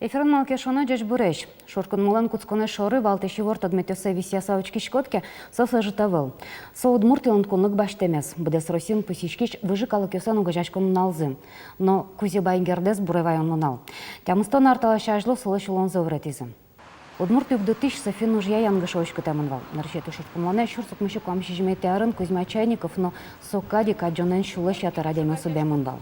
Эфирын малкешона жеш буреш. Шоркун мулан куцконе шоры валтеши ворт адметёсе висясавочки шкотке соса житавыл. Со удмуртилан кунлык баштемес. Бдес росин пусичкич выжикалы кёсан угажашкон налзы. Но кузебай гердес буревай он нал. Тямыстон арталаша ажло солыш улон завретизм. Удмурт юг 2000 софин уж я янгашовочку таманвал. Нарщету шуркумлане шурсук мышек вам щежмете арын Кузьма Чайников, но сокади каджонен шулыш ята радио субемунвал.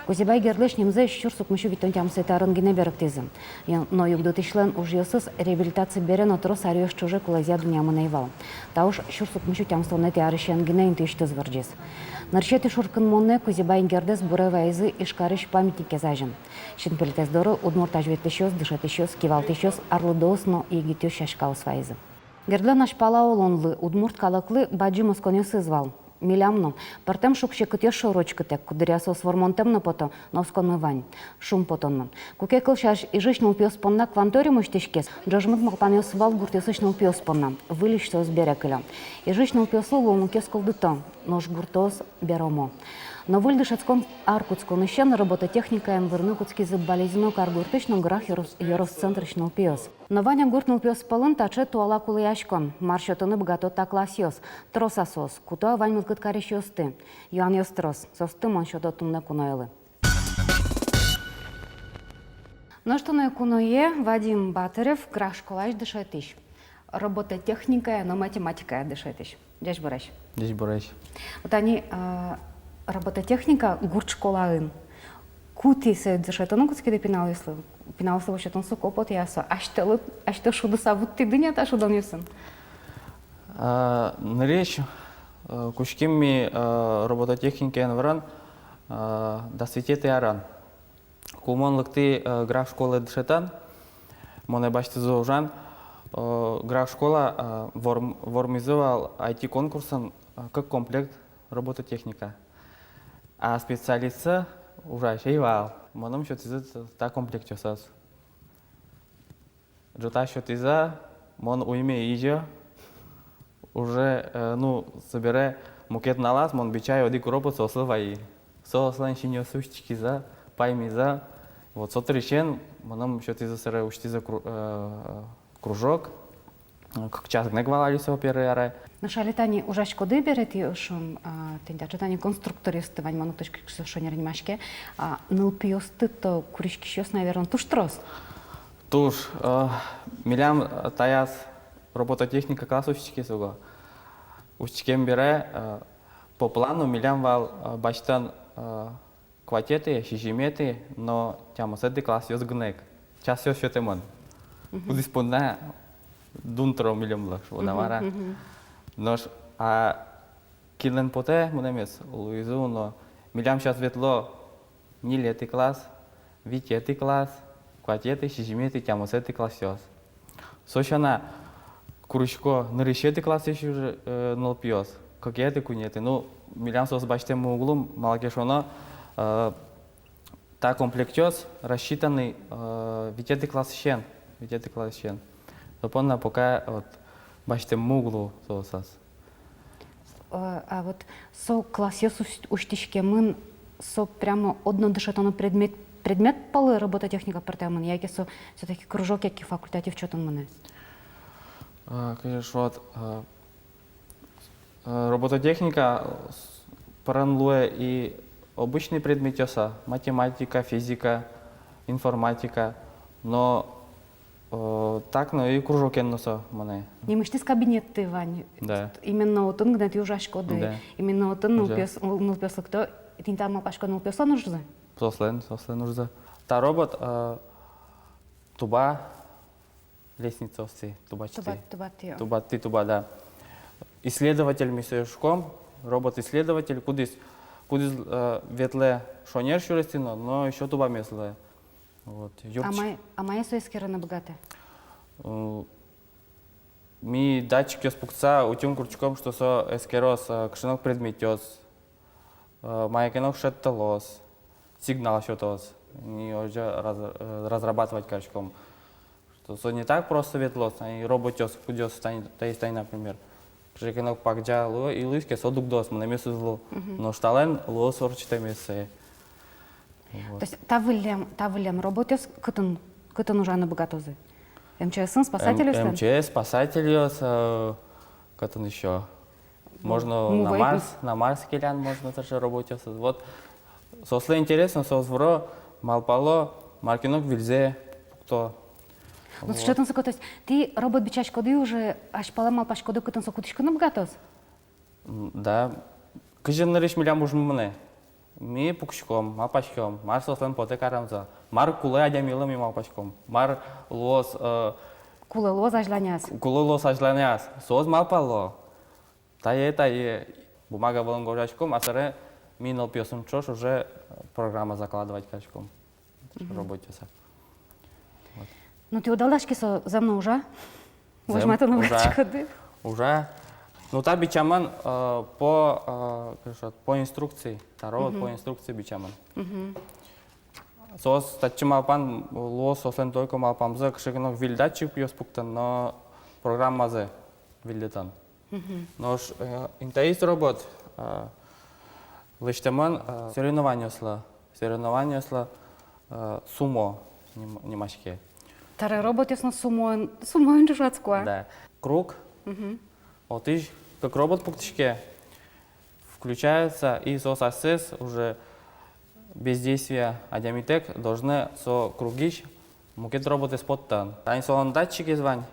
Кузебай герлыш немзе шурсук мышу витон тямсет арын гине беректизм. Но юг 2000 уж йосыз реабилитация берен отрос ариош чуже кулазя дуняманайвал. Та уж шурсук мышу тямстонете арышен гине интуиштыз варджис. Нарщеты шуркын монне Кузебай гердес буревайзы ишкарыш памятнике зажен. Шинпелитес дору удмурт ажветлещёс, дышатещёс, кивалтещёс, арлудос, но егитёс шашкаус вайзы. Гердлен ашпала олонлы, удмурт калаклы баджи москонёс извал. Милямно, партем шукше кытёс шорочка тек, кудырясос вормонтемно пото, новскон вань, шум потонно. Кукекл шаш и жишнул пёс понна кванториум уштешкес, джожмык мокпанёс вал гуртёсышнул пёс понна, вылишсос берекля. И жишнул пёслу лому кескол дыто, нож гуртос беромо. Но выльдышецком аркутскон ищен робототехника МВРН куцки заболезненно каргуртычном грах Еросцентричнул пиос. Но Ваня гуртнул пиос полын таче туала кулыяшкон. Маршотыны богато такласиос. Тросасос. Кутуа вань мылкыткарищосты. Юан йострос. Состы маншото тумне кунойлы. Но что на куное Вадим Батарев грах школаш дышатыш. Робототехника, но математика дышатыш. Дяж бураш. Дяж бураш. Вот они... Робототехника гурт школаын. Кути се дешетон куцки пиналыслы. Пиналыслы башетон су копот яса. Ашты шуды савутты дыня та шудан юсын. Наречь кучкими робототехники энвран досвететы аран. Кумонлыкты граф школы дешетан. Моне башты зоужан. Граф школа вормизовал IT-конкурсан как комплект робототехника. А специалисты уже шейвал. Моном счет из та комплект часов. Джота счет из-за мон уйме иже уже собере мукет налаз мон бичай одик робот сословай. Сослан шиньо сущики за пайми за вот сотрещен моном счет из-за сера учти за кружок. Как час гнегвалали со переяре. Наша летание уже шкоды берет и шум тенда читание конструктористы вань мануточки что не ренимашке нылпиосты то курички щас наверное туш трос. Туш милям таяс робототехника класс учтики сого. Учтикем бере по плану милям вал баштан квартеты, шижиметы, но тямо седи класс ёс гнег. Час ёс шотемон. Удиспонна дунтро милям лаш водамара. Нож килен поте мунемес Луизу, но милям сейчас ветло не летый класс, витетый класс, квартеты, шижиметы, тямосетый класс ёс. Сошана курочко нарышетый класс еще уже нолпиос. Какие-то кунеты, ну милям сос бачтем углум малакешоно та комплектёс рассчитанный витетый класс щен, витетый класс щен. Допонна пока вот бачите муглу соусас. А вот со классе уштишке мын со прямо одно дышатоно предмет палы робототехника партамын, яки со все-таки кружок, яки факультатив чотон мыны. Конечно, вот робототехника паранлуе и обычный предмет ёса, математика, физика, информатика, но так, ну и кружок енносо мане. Не мыштис кабинетты, Вань. Да. Именно вот он гнет южа шкоды. Да. Именно вот он нылпёслык то, тин там апашко нылпёсло нужды. Сослен нужда. Та робот туба лестница оси, туба, да. Исследователь мисюшком, робот-исследователь, кудис ветле шонер шурестино, но еще туба месле. Вот. А моя соискера на богатая? Ми датчик спукца утюм курчком, что со эскерос кшинок предметёс, маякенок шеттелос, сигнал шеттелос. Не уже разрабатывать качком. Что со не так просто ветлос, а и роботёс кудёс станет, например. Кшикенок пакджа ло и лыске содук дос, мы на место зло. Но штален ло сорчите месте. То есть та вылем работес, кытын Кытын ужаны богатозы. МЧС, спасатель МЧС, спасатель, кытын еще. Можно Ну, на Марс келян можно тоже работать. Вот, сосле интересно, созвро, малпало, маркинок вильзе, кто. Ну, что ты сказал, то есть ты робот бичачкоды уже аж паламал пашкоды кытын сокутышканы богатоз? Да. Кыжын нырыш милям уж мне. Ми пукшком, мапашком, мар сослен поте карамза. Мар кулы адямилы ми мапашком. Мар лос, Кулы лоз ажланяс. кулы лос ажланяс. Соз малпало. Тае, бумага волон горячком, а саре ми налпьесом чош уже программа закладывать качком. Работе. Ну, ты удалашки за мной уже? Возьмете на бичачкоды? Уже. Ну, та бичаман по инструкции, робот по инструкции бичаман. Соос тачи малпан лос сослен только малпамза кшигнок вильдатчик пьес пуктан, но программа зе вильдетан. Но интаист робот лиштаман соревнование сла сумо немашке. Тары робот ясно сумоин жужацкуа. Да. Круг. Вот и как робот пуктишке включается и сосасес уже без действия адямитек должны со кругиш мукет робот испоттан. Они солон датчики звань.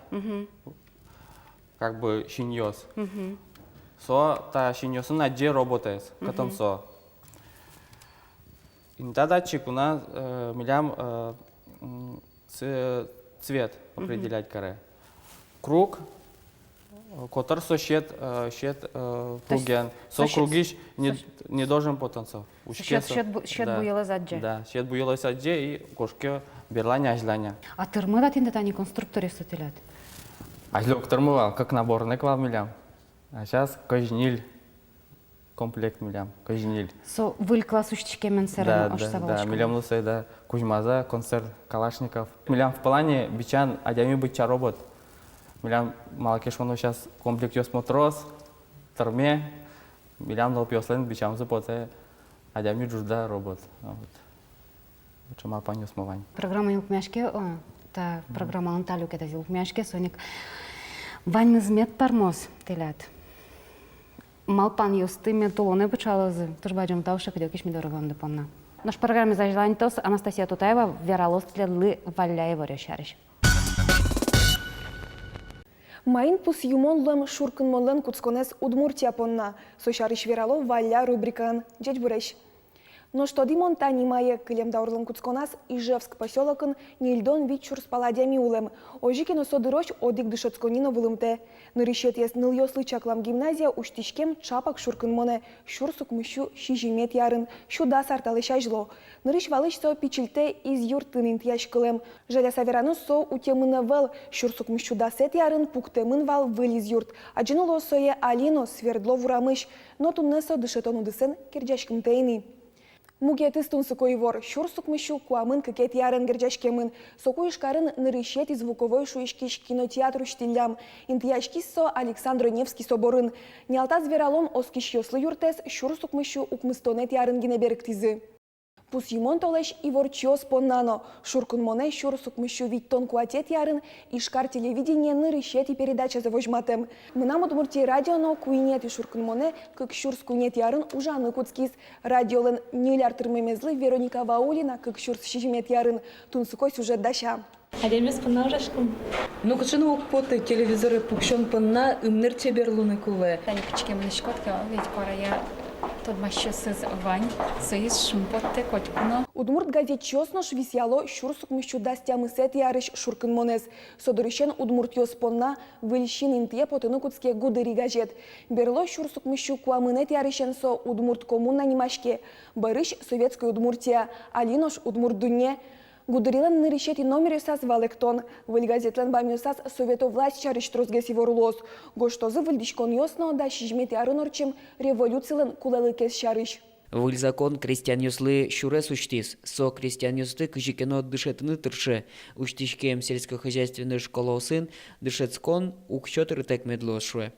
Как бы шиньос. Со та шиньосы на где работает, катан со. Инта датчик у нас милям цвет определять каре. Круг, который со щет круген. Со кругиш не должен потанцев. Щет буела задже. Да, щет буела задже и кошке берланя ажланя. А тырмыдат инде тани конструкторы сотелят? Ажлёк тырмывал, как наборный квал милям. А сейчас кожниль. Комплект милям, кожниль. Со выль класс учтичкемен сэрэн Да, милям лысый, да. Кузьмаза, концерт Калашников. Милям в плане бичан адями быча робот. Милям малакешману сейчас комплект осмотрос, тырме. Милям дал пьослен бичам запоте адями джужда робот. Вот. Чама паню смывань. Программа Илкмяшке, та программа Анталю кета Илкмяшке, соник вань змет пармоз телят. Малпан юстыме толоне почалозы. Тоже бачим тауша, где киш мидоровам депонна. Наш программе зажлань тос Анастасия Тутаева, Вера Лостледлы Валяева решарищ. Маин пус юмон шуркын молен куцконес Удмуртия понна. Сошариш Верало Валя рубрикан Джечбуреш. Но что Димон Тани Майя Килем Даурлан Куцконас Ижевск поселокын Нильдон Витчур с паладями улем. Ожикино содыроч одик дышоцконино вылымте. Нырищет ес ныльослы чаклам гимназия уштишкем чапак шуркын моне. Шурсук мыщу шижимет ярын. Шуда сарталыша жло. Нырыш валыш со пичилте из юртын интияш кылем. Жаля саверану со утемына вел. Шурсук мыщу дасет ярын пуктемын вал выл из юрт. Аджинуло сое Алино свердло вурамыш. Но туннесо дышетону дысен кирджашкым тейни. Мугеты стунсукой вор, щурсук мыщу, куамын кекет ярен герджашкемын, соку ишкарын нырышет и звуковой шуишкиш кинотеатру штилям, интияшки со Александр Невский соборын. Нялта звералом оскиш йослы юртес, щурсук мыщу укмыстонет ярен гинеберктизы. Пус юмон толеш и ворчиос поннано, шуркун моне щурсук мыщу виттон куатет ярын, ишкар телевидение нырышет и передача завожматем. Мынам Удмуртии радионо куинет и шуркун моне, как щурс куинет ярын ужаны куцкис. Радиолен ниляр тырмемезлы Вероника Ваулина, как щурс шижимет ярын, тунсукой сюжет даща. Адемес пынна ужашкым. Ну, качаны окпоты телевизоры пукшон пынна ымныр чеберлуны кулы. Тани кычкем нишкотка, ведь кора я тот маще сыз вань, сыз шумпотте котькуно. Удмурт газет чоснош висяло щурсук мыщу дастя сет ярыш шуркын монез. Содырышен Удмурт йоспонна выльщин интие потыны куцке гудыри газет. Берло щурсук мыщу куамынет ярышен со Удмурт коммуна нимашке. Барыш Советская Удмуртия, Алинош Удмурт Дуне. Гудырилен нырышет и номер юсас валектон. Выль газетлен бам юсас Совето власть чарыш трозгеси ворлос. Гоштозы выльдишкон йосно да шижмет ярынорчим революциялен кулелыкес чарыш. Выль закон крестьян юслы щурес учтис, со крестьян юсты кыжикено дышетыны тырше, учтишкем сельскохозяйственный школа сын, дышецкон укчет рытек медлошуе.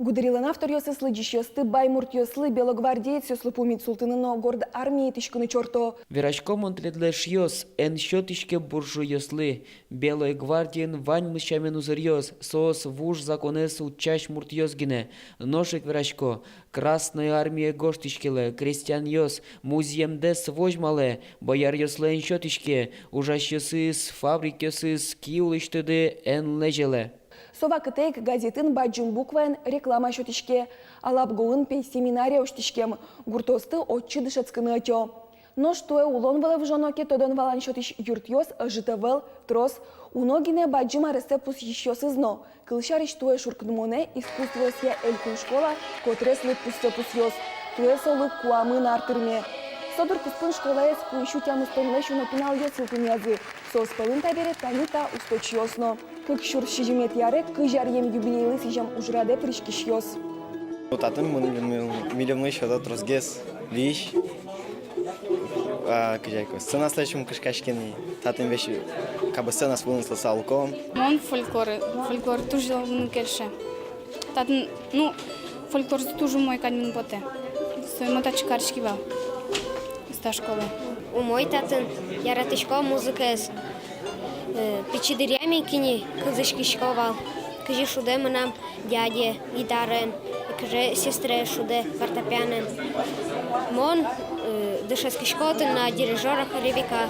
Гудырилан автор йосыслы жишёсты Баймурт йослы белогвардеец йослы пумит султыныно горд армии тышкыны чорто. Верашком он тредлеш йос, эн счетышке буржу йослы. Белой гвардиен вань мышамен узыр йос, соос вуж законес учащ мурт йозгине. Ношек верашко, Красная армия гоштышкеле, крестьян йос, музеемде свожмале, бояр йослы эн счетышке, ужаш йосыз, фабрик йосыз, киулыштыды эн лежеле. Сова кытейк газетін баджым буквен реклама шотишке, алапгуын пей семинария оштишкем, гуртосты отчы дышецкыны отё. Но что улон вэлэ в жоноке тодон валан шотиш юртьёс, житавел, трос, уногине баджым аресте пус еще сызно. Кылшариш туэ шуркнмоне искусство сия элькун школа, котреслы пусте пусьёс, туэ солы куамын артырме. Содор куспын школа эс куищу тямыстон лэшу напинал ёсылтын язы, сос пылын табере танита усточьёсно. Как шур шижимет яре, кыжар ем юбилейлы сижам ужраде пришкишьёс. Татым миллионный счет розгес лиш. Кыжайко. Сцена следующему кышкашкиный. Татым вещи, как бы сцена свылынсла салком. Он фольклор тоже не кельше. Татым, фольклор тоже мой камень боте. Свой моточкарчики был из та школы. У мой татын яратышко музыка с печидырями кини кызышки шковал. Кыжи шуде нам дяде гитарен, кыжи сестре шуде фортепианен. Мон дышески шкотын на дирижерах ревика.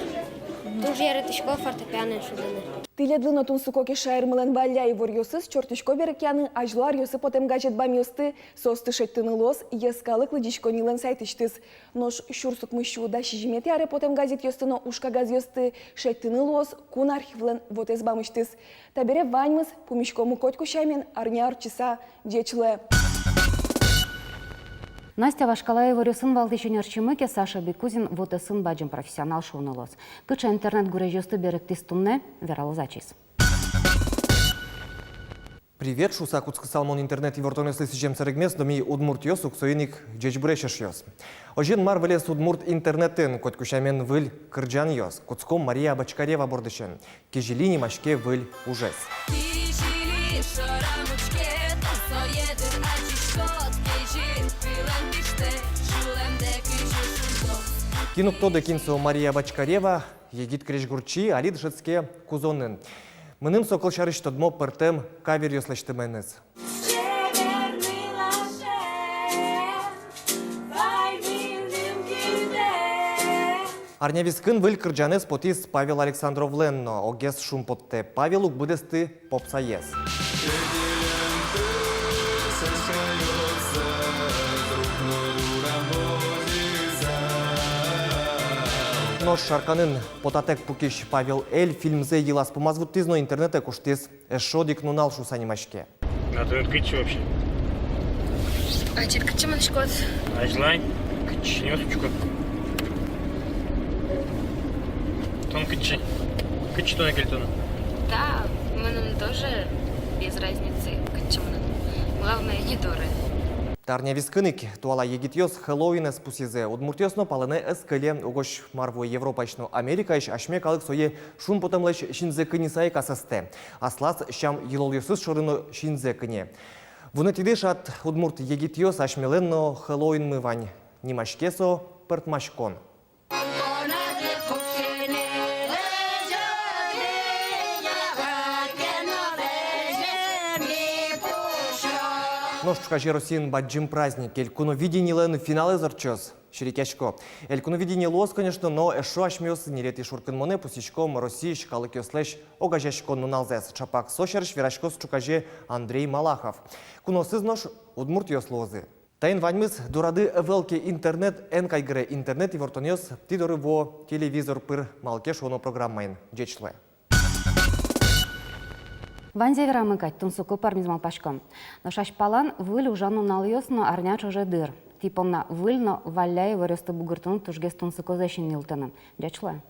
Тоже яратышко фортепианен шудене. Тиледлыно тунсукоки шайырмылен валля и ворьосыз, чортышко берекяны ажлар йосы потем гаджет бамьосты, состы шеттыны лос, ескалык лыдишко нилен сайтыштыз. Нож шурсук мыщу да шижимет яре потем газет йостыно ушка газ йосты, шеттыны лос, кун архивлен вот эс бамыштыз. Табере ваньмыз, пумишко мукотку шаймен, арня арчиса, дечле. Настя Вашкалаева рюсын валтышын арчымыке Саша Бекузин вот сын баджым профессионал шоунылос. Кыча интернет гурежёсты берек тистунне верало зачис. Привет, шуса куцкы салмон интернет и вортонеслы сижем сарыгмес, доми удмурт йос уксоиник джечбурешеш йос. Ожин марвелес удмурт интернетен коткушамен выль кырджан йос, куцком Мария Бачкарева бордышен, кижелини машке выль ужес. Кинуктоды кинсо Мария Бачкарева, егит крежгурчи, али дышецке кузонын. Мыным сокол шарыштодмо пыртем кавер йослаштыменыз. Арнявискын выль кырджанес потис Павел Александров Ленно, огес шумпотте Павелук будесты попсаес. Нож шарканын потатек пукиш Павел Эль фильмзе елас помазвут тизно интернете куштиз эшодик нунал шу санимашке. А ты кычи вообще? А чит кычи манышкот? Ажлань, кычи не осучка. Тон кычи. Кычи тон кельтон. Да, мы тоже без разницы кычи мы. Главное не дорого. Тарнявискынык туала егитьос Хэллоуин спусизе. Удмуртиосно палыне эскеле угош марву Европачно Америка иш ашме калык сое шун потомлеш шинзе кынисай касасте. Аслас шам елольосыз шорыно шинзе кыне. Вунетиде шат удмурт егитьос ашмеленно Хэллоуин мывань. Нимашкесо пыртмашкон. Нож чукажи Росин баджим праздник. Элькуно видение лен финале зарчос. Ширикешко. Элькуно видение лос, конечно, но эшо ашмёс нелети шуркын моне пусичком России шкалык ёслеш огажешко нуналзес. Чапак сошерш вирашкос чукажи Андрей Малахов. Куно сызнож удмурт ёслозы. Тайн ваньмыз дурады эвелке интернет энкайгре интернет и вортонёс тидоры во телевизор пыр малкеш оно программайн. Джечле. Ванзе верамыкать тунсуку пармизмал пашком. Но шаш палан выль ужану налйосно арняч уже дыр. Типомна выльно валяй вырёсты бугыртун тужгес тунсуку зэшин нилтыным. Джечле.